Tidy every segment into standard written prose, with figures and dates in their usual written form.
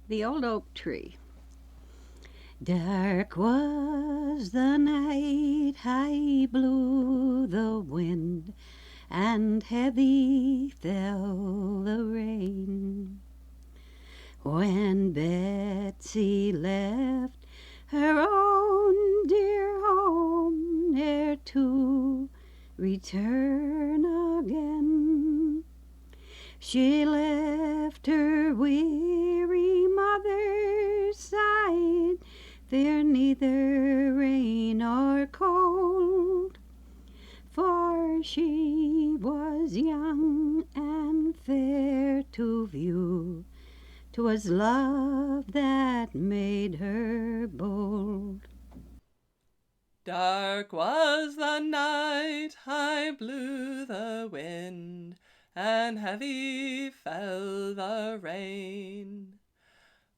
The Old Oak Tree. Dark was the night, high blew the wind, and heavy fell the rain. When Betsy left her own dear home, ne'er to return again, she left her weary mother's side, fear neither rain nor cold, for she was young and fair to view. 'Twas love that made her bold. Dark was the night, high blew the wind, and heavy fell the rain.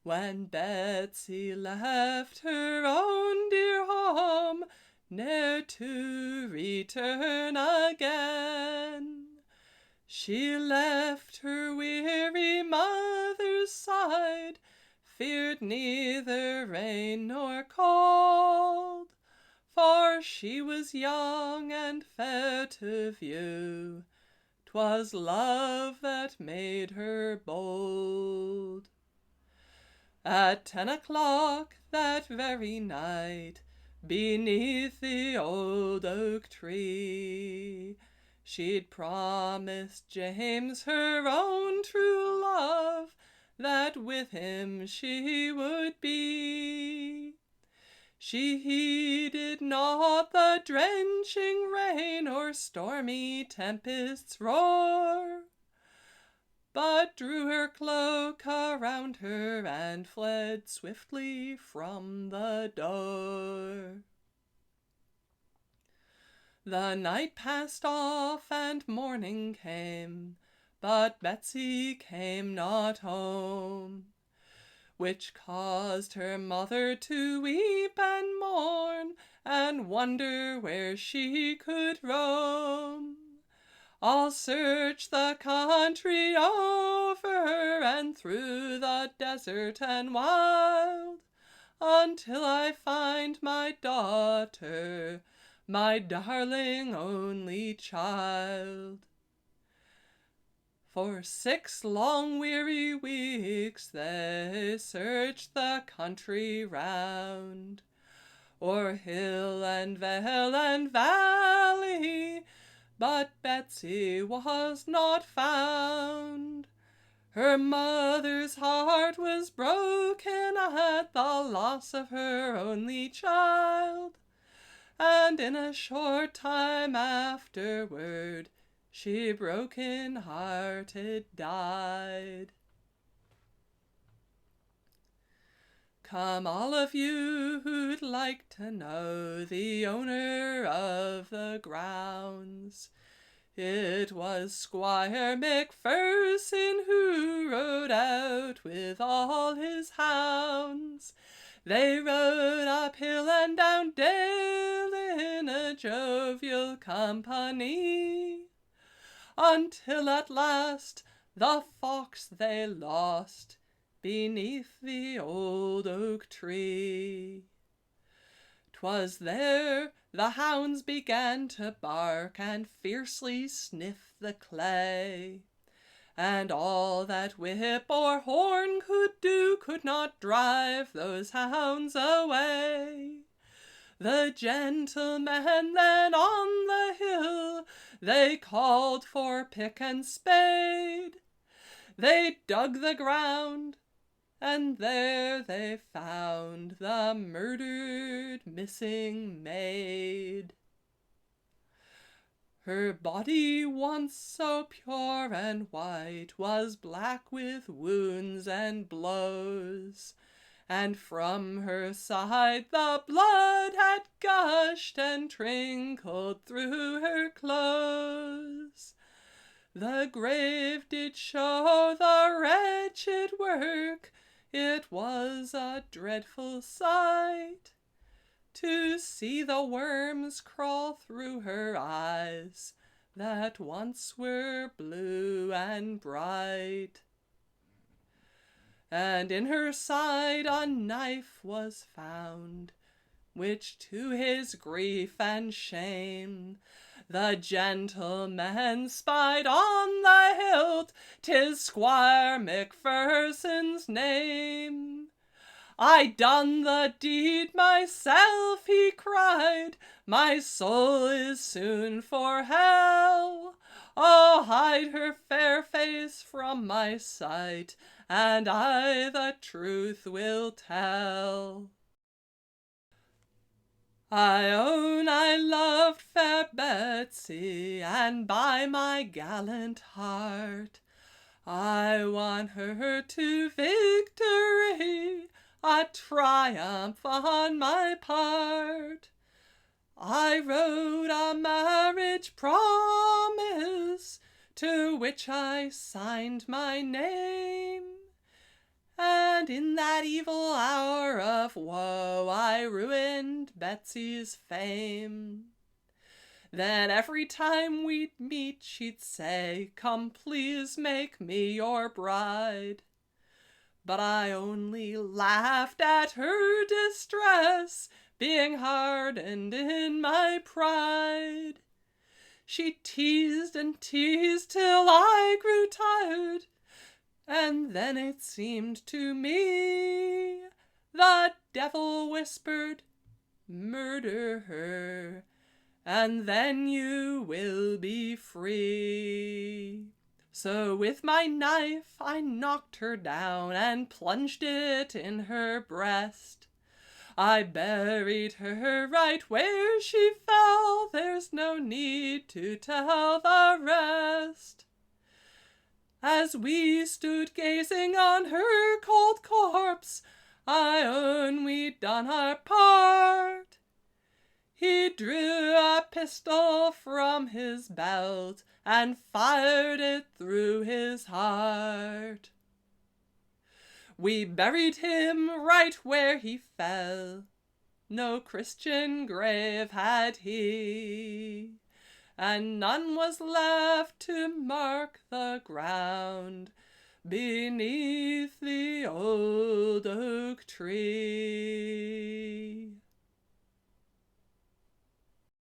When Betsy left her own dear home, ne'er to return again, she left her weary mother's side, feared neither rain nor cold, for she was young and fair to view. 'Twas love that made her bold. At 10 o'clock that very night, beneath the old oak tree, she'd promised James, her own true love, that with him she would be. She heeded not the drenching rain or stormy tempest's roar, but drew her cloak around her and fled swiftly from the door. The night passed off and morning came, but Betsy came not home, which caused her mother to weep and mourn, and wonder where she could roam. I'll search the country over and through the desert and wild, until I find my daughter, my darling only child. For 6 long weary weeks they searched the country round, o'er hill and vale and valley, but Betsy was not found. Her mother's heart was broken at the loss of her only child, and in a short time afterward she broken-hearted died. Come all of you who'd like to know the owner of the grounds. It was Squire Macpherson who rode out with all his hounds. They rode up hill and down dale in a jovial company, until at last the fox they lost beneath the old oak tree. 'Twas there the hounds began to bark and fiercely sniff the clay, and all that whip or horn could do could not drive those hounds away. The gentlemen then on the hill, they called for pick and spade. They dug the ground, and there they found the murdered missing maid. Her body, once so pure and white, was black with wounds and blows, and from her side the blood had gushed and trickled through her clothes. The grave did show the wretched work. It was a dreadful sight to see the worms crawl through her eyes that once were blue and bright. and in her side a knife was found, which to his grief and shame the gentleman spied on the hilt. 'Tis Squire Macpherson's name. I done the deed myself, he cried, my soul is soon for hell. Oh, hide her fair face from my sight, and I the truth will tell. I own I loved fair Betsy, and by my gallant heart I won her to victory, a triumph on my part. I wrote a marriage promise, to which I signed my name, and in that evil hour of woe I ruined Betsy's fame. Then every time we'd meet she'd say, "Come, please make me your bride." But I only laughed at her distress, being hardened in my pride. She teased and teased till I grew tired, and then it seemed to me the devil whispered, "Murder her, and then you will be free." So with my knife I knocked her down and plunged it in her breast. I buried her right where she fell, there's no need to tell the rest. As we stood gazing on her cold corpse, I own we'd done our part. He drew a pistol from his belt and fired it through his heart. We buried him right where he fell, no Christian grave had he, and none was left to mark the ground beneath the old oak tree.